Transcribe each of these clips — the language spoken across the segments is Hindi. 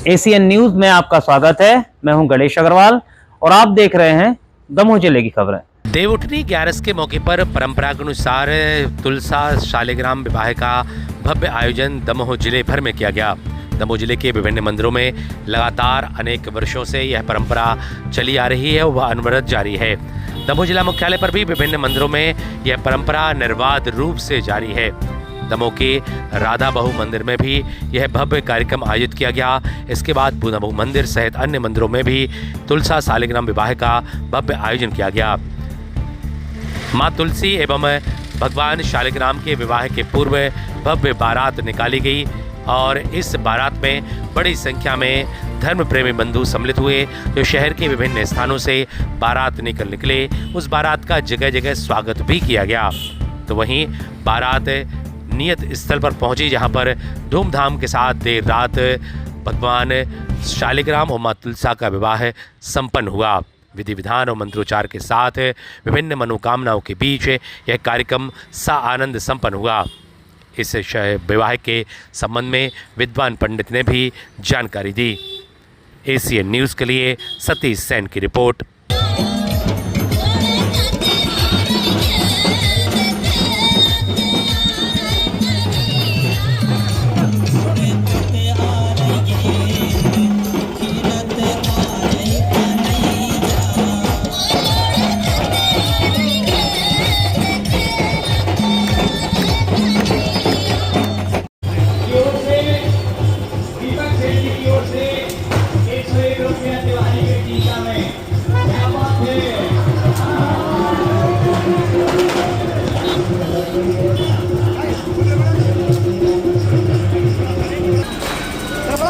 एसीएन न्यूज में आपका स्वागत है। मैं हूं गणेश अग्रवाल और आप देख रहे हैं दमोह जिले की खबरें। देवउठनी 11 के मौके पर परंपरा के अनुसार तुलसा शालिग्राम विवाह का भव्य आयोजन दमोह जिले भर में किया गया। दमोह जिले के विभिन्न मंदिरों में लगातार अनेक वर्षों से यह परंपरा चली आ रही है और वह अनवरत जारी है। दमोह जिला मुख्यालय पर भी विभिन्न मंदिरों में यह परंपरा निर्बाध रूप से जारी है। दमोह के राधा बहू मंदिर में भी यह भव्य कार्यक्रम आयोजित किया गया। इसके बाद बूंदा बहू मंदिर सहित अन्य मंदिरों में भी तुलसा शालिग्राम विवाह का भव्य आयोजन किया गया। मां तुलसी एवं भगवान शालिग्राम के विवाह के पूर्व भव्य बारात निकाली गई और इस बारात में बड़ी संख्या में धर्म प्रेमी बंधु सम्मिलित हुए, जो शहर के विभिन्न स्थानों से बारात निकले। उस बारात का जगह जगह स्वागत भी किया गया। तो वहीं बारात नियत स्थल पर पहुंची, जहां पर धूमधाम के साथ देर रात भगवान शालिग्राम और मां तुलसा का विवाह संपन्न हुआ। विधि विधान और मंत्रोच्चार के साथ विभिन्न मनोकामनाओं के बीच यह कार्यक्रम सा आनंद संपन्न हुआ। इस विवाह के संबंध में विद्वान पंडित ने भी जानकारी दी। एसीएन न्यूज़ के लिए सतीश सेन की रिपोर्ट।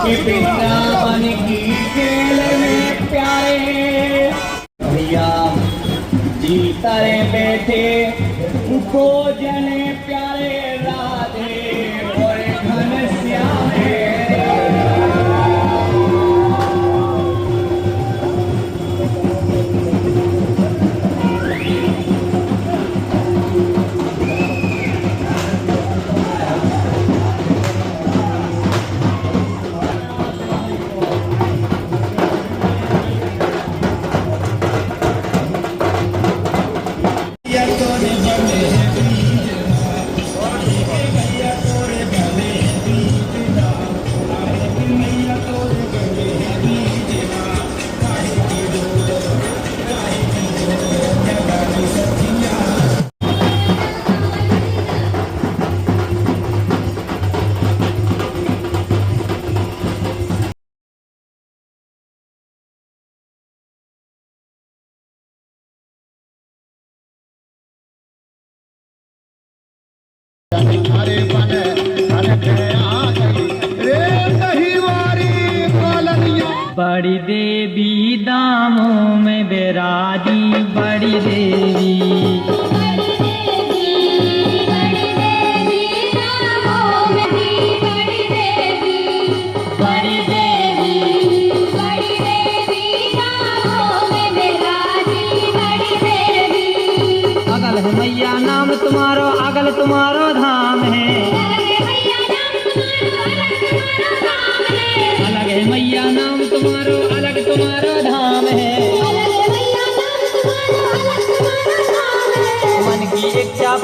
वृंदावन की खेल में प्यारे भैया जीतरे बैठे को जने प्यारे राधे और घनश्याम बड़ी देवी दामों में बेराजी बड़ी देवी अगल है मैया नाम तुम्हारो अगल तुम्हारो धाम है। अलग है मैया नाम तुम्हारो अलग तुम्हारो धाम है। मन की इच्छा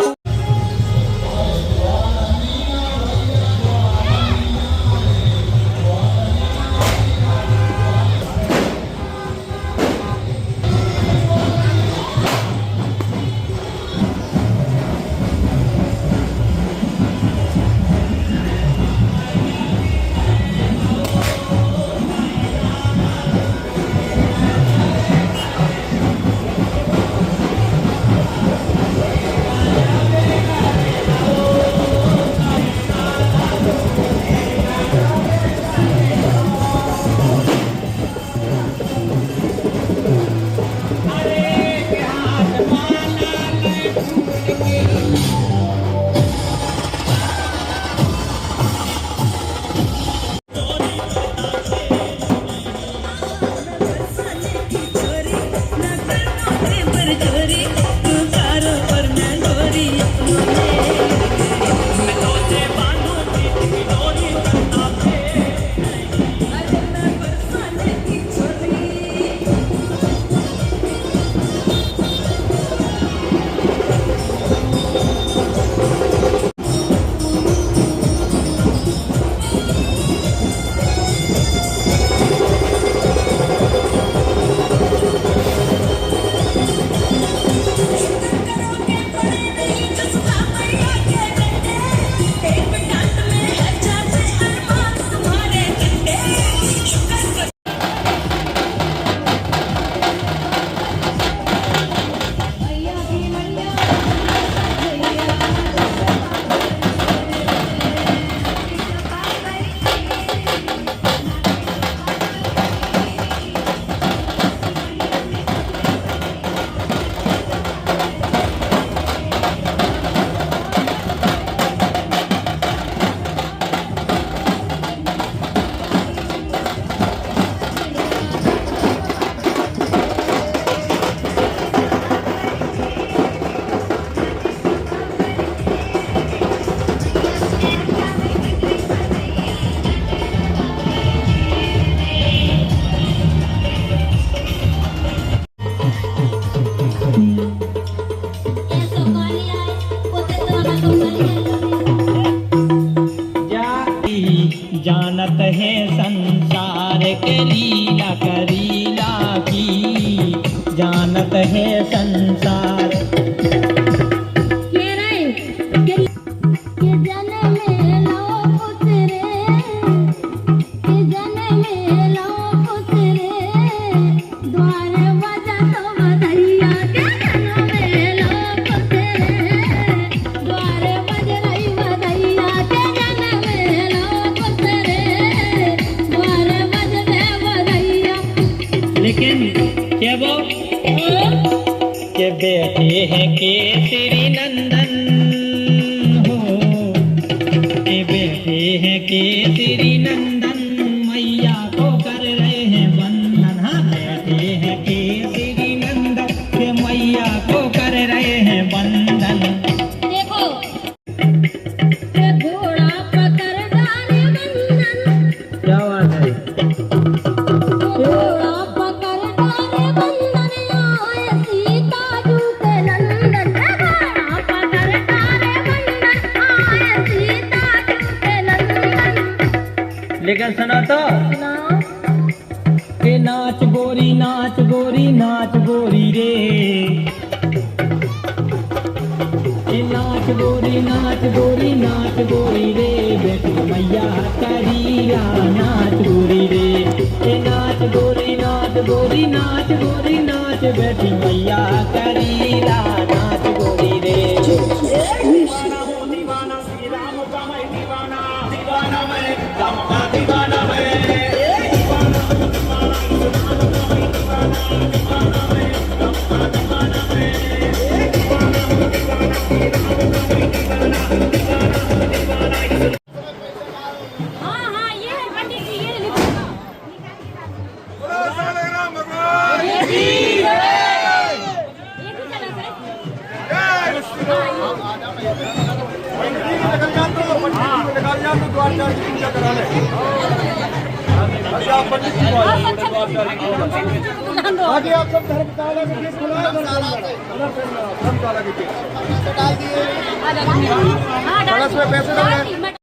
जानत है संसार के लीला करीला की, जानत है संसार। लेकिन क्या वो के बैठे हैं केसरी नंदन हो, के बैठे हैं केसरी नंदन, मैया को कर रहे हैं वंदन। हाँ, बैठे हैं केसरी नंदन के मैया को कर रहे हैं वंदन। देखो ये घोड़ा पकड़ डाले बंधन, क्या बात है? घोड़ा पकड़ डाले बंधन, आए सीता जू के नंदन। घोड़ा पकड़ डाले बंधन, आए सीता जू के नंदन। लेकिन सुना तो ना के नाच गोरी नाच गोरी नाच गोरी रे, के नाच गोरी नाच गोरी नाच गोरी रे, बेटी मैया करीला नाच गोरी रे, के नाच गोरी नाच गोरी नाच गोरी नाच, बेटी मैया करीला नाच गोरी रे। दीवाना हो दीवाना, श्री राम का मैं दीवाना, दीवाना मैं राम का दीवाना मैं। हाँ हाँ ये है पंडित जी, ये लिखो। एक ही चला सर। आगे आप सब धर्मशाला के लिए बुलाए, धर्मशाला के लिए कलश में पैसे डाले।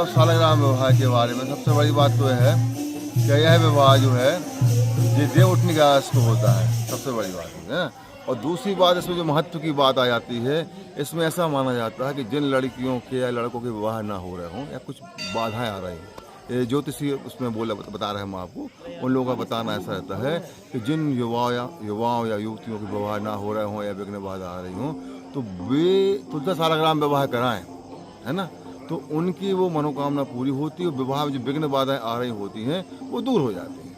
सालग्राम विवाह के बारे में सबसे बड़ी बात तो यह है कि यह विवाह जो है ये देव उठने का इसको होता है, सबसे बड़ी बात है ना। और दूसरी बात इसमें जो महत्व की बात आ जाती है, इसमें ऐसा माना जाता है कि जिन लड़कियों के या लड़कों के विवाह ना हो रहे हों या कुछ बाधाएं आ रही हैं, ये ज्योतिषी उसमें बता रहे हैं हम आपको, उन लोगों का बताना ऐसा रहता है कि जिन युवाओं या युवतियों के विवाह ना हो रहे हों या विघ्न बाधा आ रही हों, तो वे तुलसा सालग्राम विवाह कराएं, है ना। तो उनकी वो मनोकामना पूरी होती है, विवाह में जो विघ्न बाधाएं आ रही होती हैं वो दूर हो जाती हैं।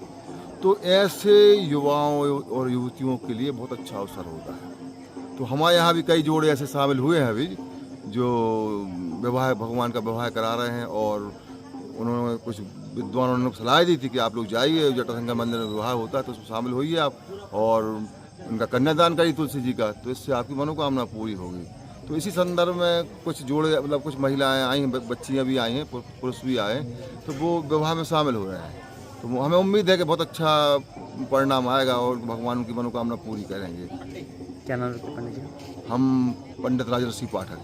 तो ऐसे युवाओं और युवतियों के लिए बहुत अच्छा अवसर होता है। तो हमारे यहाँ भी कई जोड़े ऐसे शामिल हुए हैं अभी जो विवाह भगवान का विवाह करा रहे हैं, और उन्होंने कुछ विद्वानों ने सलाह दी थी कि आप लोग जाइए, जटाशंकर मंदिर में विवाह होता है तो उसमें शामिल होइए आप, और उनका कन्यादान करिए तुलसी जी का, तो इससे आपकी मनोकामना पूरी होगी। तो इसी संदर्भ में कुछ जोड़े मतलब कुछ महिलाएं आई हैं, बच्चियां भी आई हैं, पुरुष भी आए, तो वो विवाह में शामिल हो रहे हैं। तो हमें उम्मीद है कि बहुत अच्छा परिणाम आएगा और भगवान की मनोकामना पूरी करेंगे। क्या नाम है पंडित जी? हम पंडित राजर्षि पाठक।